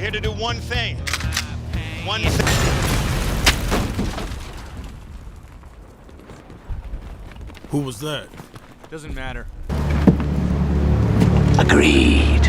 here to do one thing. One thing. Who was that? Doesn't matter. Agreed.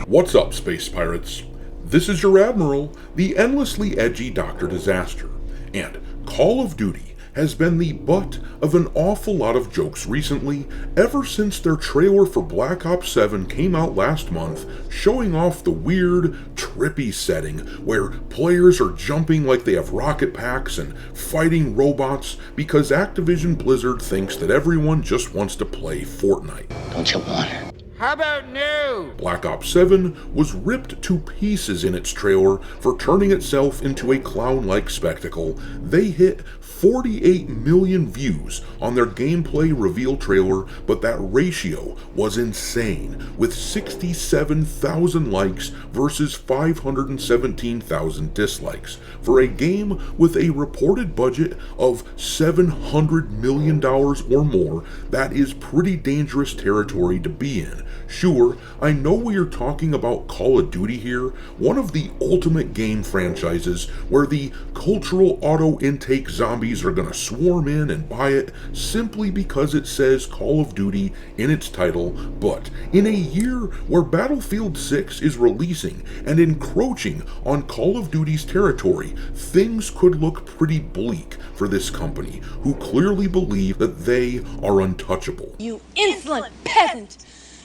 What's up, Space Pirates? This is your Admiral, the endlessly edgy Dr. Disaster, and Call of Duty has been the butt of an awful lot of jokes recently, ever since their trailer for Black Ops 7 came out last month, showing off the weird, trippy setting where players are jumping like they have rocket packs and fighting robots because Activision Blizzard thinks that everyone just wants to play Fortnite. Don't you want it? How about new? Black Ops 7 was ripped to pieces in its trailer for turning itself into a clown-like spectacle. They hit 48 million views on their gameplay reveal trailer, but that ratio was insane, with 67,000 likes versus 517,000 dislikes, for a game with a reported budget of $700 million or more. That is pretty dangerous territory to be in. Sure, I know we are talking about Call of Duty here, one of the ultimate game franchises where the cultural auto-intake zombies are gonna swarm in and buy it simply because it says Call of Duty in its title, but in a year where Battlefield 6 is releasing and encroaching on Call of Duty's territory, things could look pretty bleak for this company, who clearly believe that they are untouchable. You insolent peasant!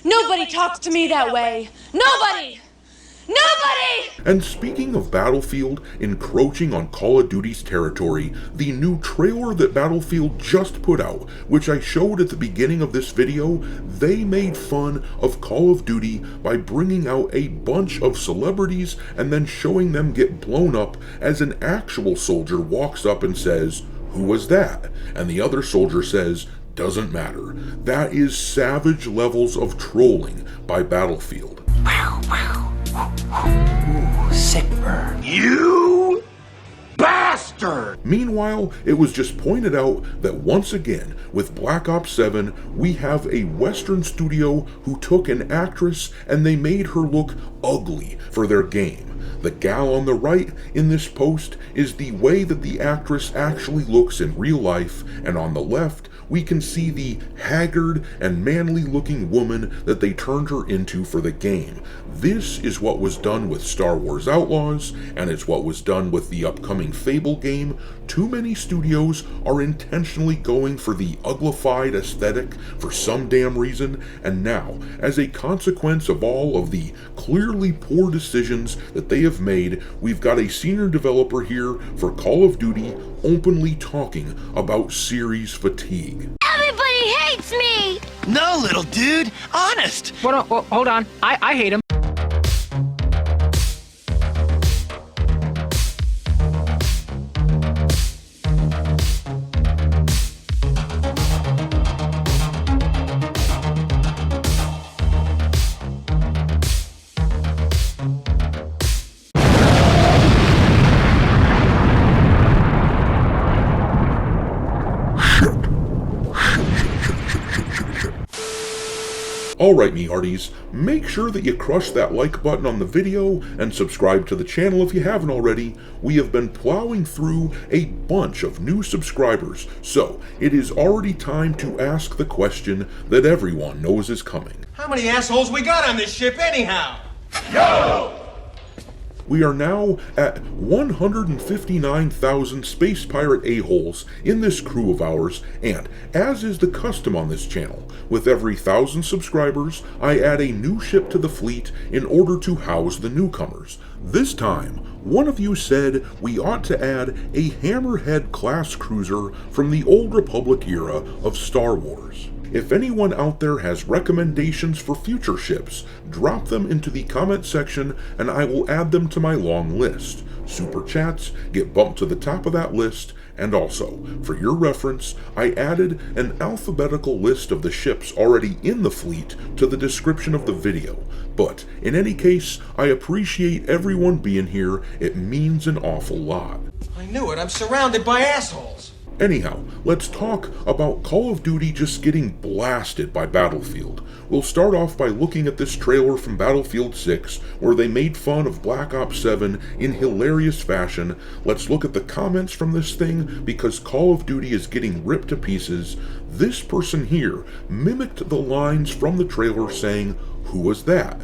Nobody talks to me that way! Nobody! Nobody! And speaking of Battlefield encroaching on Call of Duty's territory, the new trailer that Battlefield just put out, which I showed at the beginning of this video, they made fun of Call of Duty by bringing out a bunch of celebrities and then showing them get blown up as an actual soldier walks up and says, "Who was that?" And the other soldier says, "Doesn't matter." That is savage levels of trolling by Battlefield. Wow, wow. Ooh, sick burn. You bastard! Meanwhile, it was just pointed out that once again, with Black Ops 7, we have a Western studio who took an actress and they made her look ugly for their game. The gal on the right in this post is the way that the actress actually looks in real life, and on the left, we can see the haggard and manly looking woman that they turned her into for the game. This is what was done with Star Wars Outlaws, and it's what was done with the upcoming Fable game. Too many studios are intentionally going for the uglified aesthetic for some damn reason, and now, as a consequence of all of the clearly poor decisions that they have made, we've got a senior developer here for Call of Duty openly talking about series fatigue. Everybody hates me! No, little dude. Honest. Hold on. I hate him. Alright, me hearties, make sure that you crush that like button on the video and subscribe to the channel if you haven't already. We have been plowing through a bunch of new subscribers, so it is already time to ask the question that everyone knows is coming. How many assholes we got on this ship anyhow? We are now at 159,000 Space Pirate a-holes in this crew of ours, and as is the custom on this channel, with every 1,000 subscribers, I add a new ship to the fleet in order to house the newcomers. This time, one of you said we ought to add a Hammerhead class cruiser from the Old Republic era of Star Wars. If anyone out there has recommendations for future ships, drop them into the comment section and I will add them to my long list. Super chats get bumped to the top of that list, and also, for your reference, I added an alphabetical list of the ships already in the fleet to the description of the video. But in any case, I appreciate everyone being here. It means an awful lot. I knew it. I'm surrounded by assholes. Anyhow, let's talk about Call of Duty just getting blasted by Battlefield. We'll start off by looking at this trailer from Battlefield 6, where they made fun of Black Ops 7 in hilarious fashion. Let's look at the comments from this thing, because Call of Duty is getting ripped to pieces. This person here mimicked the lines from the trailer saying, "Who was that?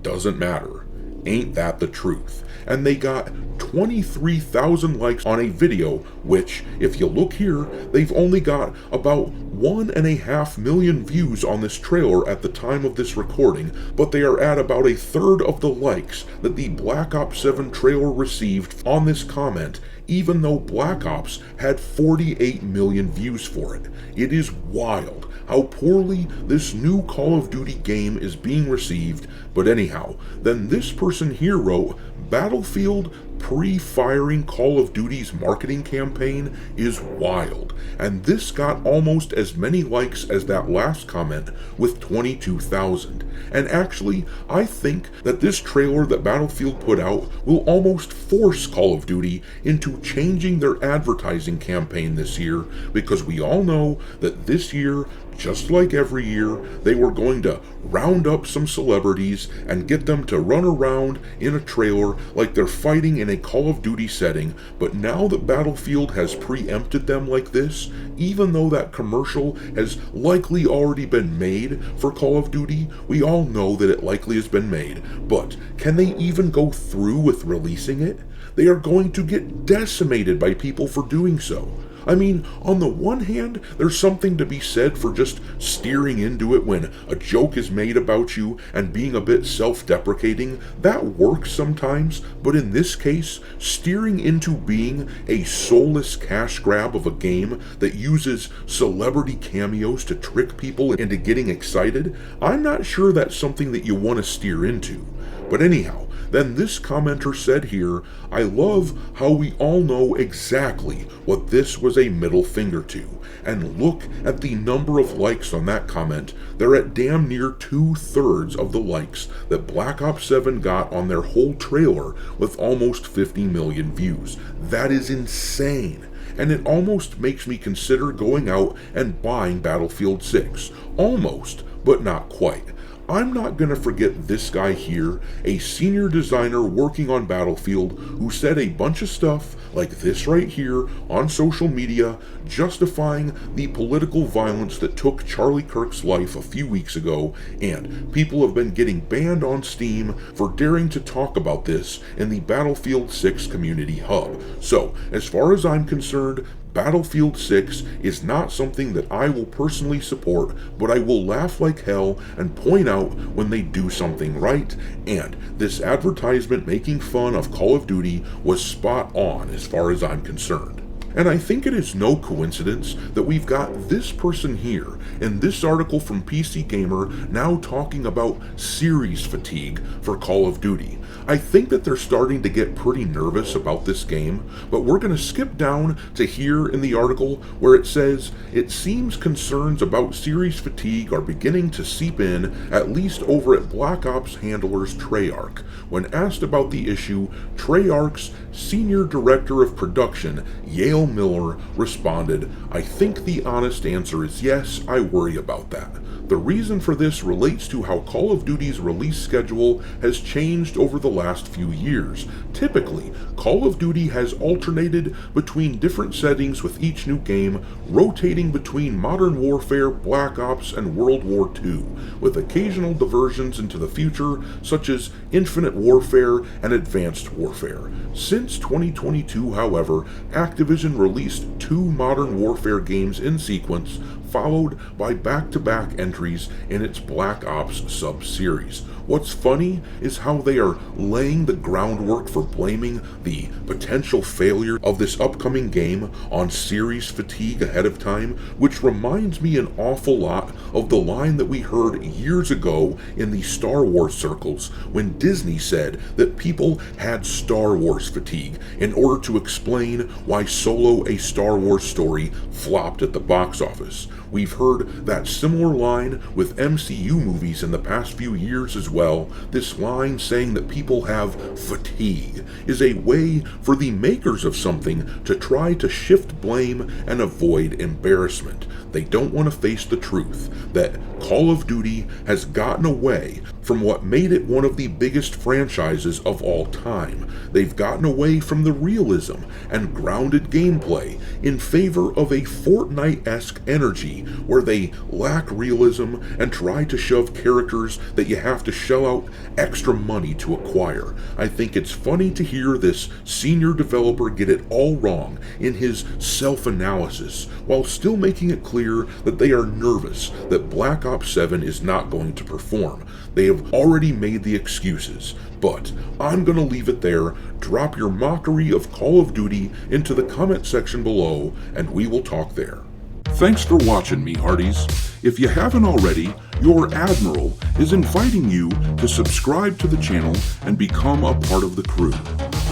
Doesn't matter. Ain't that the truth?" And they got 23,000 likes on a video, which, if you look here, they've only got about 1.5 million views on this trailer at the time of this recording, but they are at about a third of the likes that the Black Ops 7 trailer received on this comment, even though Black Ops had 48 million views for it. It is wild how poorly this new Call of Duty game is being received, but anyhow, then this person here wrote, "Battlefield pre-firing Call of Duty's marketing campaign is wild," and this got almost as many likes as that last comment with 22,000. And actually, I think that this trailer that Battlefield put out will almost force Call of Duty into changing their advertising campaign this year, because we all know that this year, just like every year, they were going to round up some celebrities and get them to run around in a trailer like they're fighting in a Call of Duty setting. But now that Battlefield has preempted them like this, even though that commercial has likely already been made for Call of Duty, we all know that it likely has been made, but can they even go through with releasing it? They are going to get decimated by people for doing so. I mean, on the one hand, there's something to be said for just steering into it when a joke is made about you and being a bit self-deprecating. That works sometimes, but in this case, steering into being a soulless cash grab of a game that uses celebrity cameos to trick people into getting excited, I'm not sure that's something that you want to steer into. But anyhow, then this commenter said here, "I love how we all know exactly what this was a middle finger to." And look at the number of likes on that comment. They're at damn near 2/3 of the likes that Black Ops 7 got on their whole trailer, with almost 50 million views. That is insane. And it almost makes me consider going out and buying Battlefield 6. Almost, but not quite. I'm not going to forget this guy here, a senior designer working on Battlefield, who said a bunch of stuff like this right here on social media, justifying the political violence that took Charlie Kirk's life a few weeks ago, and people have been getting banned on Steam for daring to talk about this in the Battlefield 6 community hub. So, as far as I'm concerned, Battlefield 6 is not something that I will personally support, but I will laugh like hell and point out when they do something right, and this advertisement making fun of Call of Duty was spot on as far as I'm concerned. And I think it is no coincidence that we've got this person here in this article from PC Gamer now talking about series fatigue for Call of Duty. I think that they're starting to get pretty nervous about this game, but we're going to skip down to here in the article where it says, "It seems concerns about series fatigue are beginning to seep in, at least over at Black Ops handlers Treyarch." When asked about the issue, Treyarch's Senior Director of Production, Yale Miller, responded, "I think the honest answer is yes, I worry about that. The reason for this relates to how Call of Duty's release schedule has changed over the last few years. Typically, Call of Duty has alternated between different settings with each new game, rotating between Modern Warfare, Black Ops, and World War II, with occasional diversions into the future, such as Infinite Warfare and Advanced Warfare. Since 2022, however, Activision released 2 Modern Warfare games in sequence, followed by back-to-back entries in its Black Ops sub-series. What's funny is how they are laying the groundwork for blaming the potential failure of this upcoming game on series fatigue ahead of time, which reminds me an awful lot of the line that we heard years ago in the Star Wars circles when Disney said that people had Star Wars fatigue in order to explain why Solo: A Star Wars Story flopped at the box office. We've heard that similar line with MCU movies in the past few years as well. This line saying that people have fatigue is a way for the makers of something to try to shift blame and avoid embarrassment. They don't want to face the truth that Call of Duty has gotten away from what made it one of the biggest franchises of all time. They've gotten away from the realism and grounded gameplay in favor of a Fortnite-esque energy where they lack realism and try to shove characters that you have to shell out extra money to acquire. I think it's funny to hear this senior developer get it all wrong in his self-analysis while still making it clear that they are nervous that Black Ops 7 is not going to perform. They have already made the excuses, but I'm gonna leave it there. Drop your mockery of Call of Duty into the comment section below, and we will talk there. Thanks for watching me, Hearties. If you haven't already, your Admiral is inviting you to subscribe to the channel and become a part of the crew.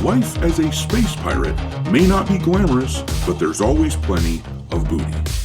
Life as a space pirate may not be glamorous, but there's always plenty of booty.